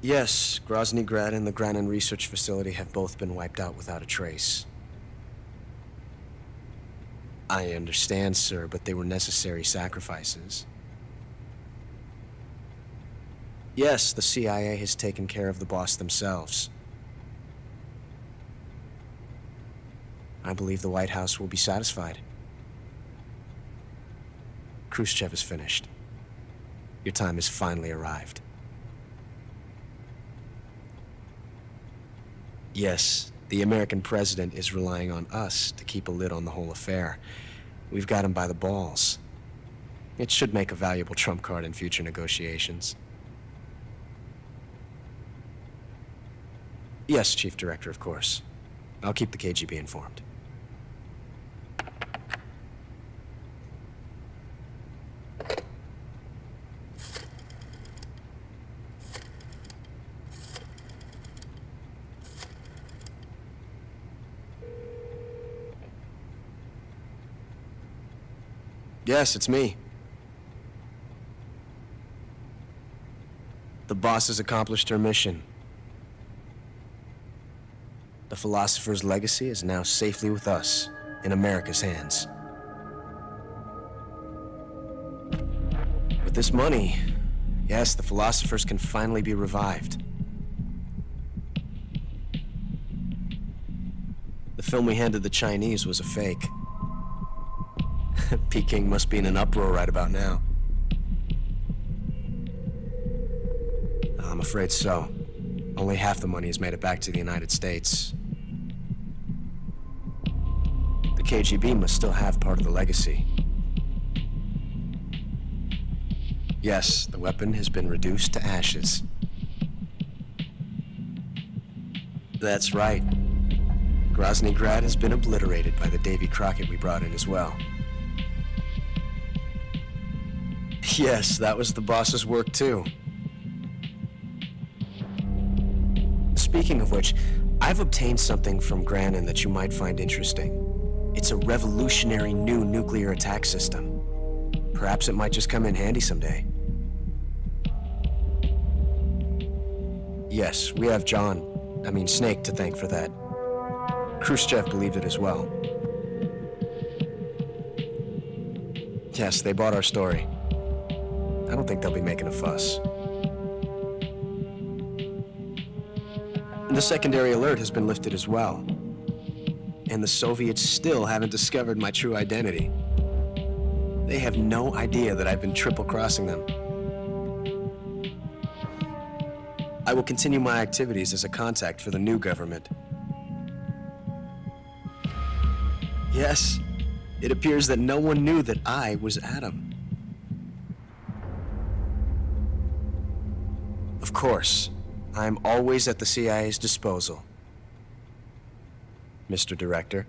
Yes, Grozny Grad and the Granin Research Facility have both been wiped out without a trace. I understand, sir, but they were necessary sacrifices. Yes, the CIA has taken care of the boss themselves. I believe the White House will be satisfied. Khrushchev is finished. Your time has finally arrived. Yes, the American president is relying on us to keep a lid on the whole affair. We've got him by the balls. It should make a valuable trump card in future negotiations. Yes, Chief Director, of course. I'll keep the KGB informed. Yes, it's me. The boss has accomplished her mission. The philosopher's legacy is now safely with us, in America's hands. With this money, yes, the philosophers can finally be revived. The film we handed the Chinese was a fake. Peking must be in an uproar right about now. I'm afraid so. Only half the money has made it back to the United States. The KGB must still have part of the legacy. Yes, the weapon has been reduced to ashes. That's right. Grozny Grad has been obliterated by the Davy Crockett we brought in as well. Yes, that was the boss's work too. Speaking of which, I've obtained something from Granin that you might find interesting. It's a revolutionary new nuclear attack system. Perhaps it might just come in handy someday. Yes, we have Snake to thank for that. Khrushchev believed it as well. Yes, they bought our story. I don't think they'll be making a fuss. The secondary alert has been lifted as well. And the Soviets still haven't discovered my true identity. They have no idea that I've been triple-crossing them. I will continue my activities as a contact for the new government. Yes, it appears that no one knew that I was Adam. Of course, I'm always at the CIA's disposal, Mr. Director.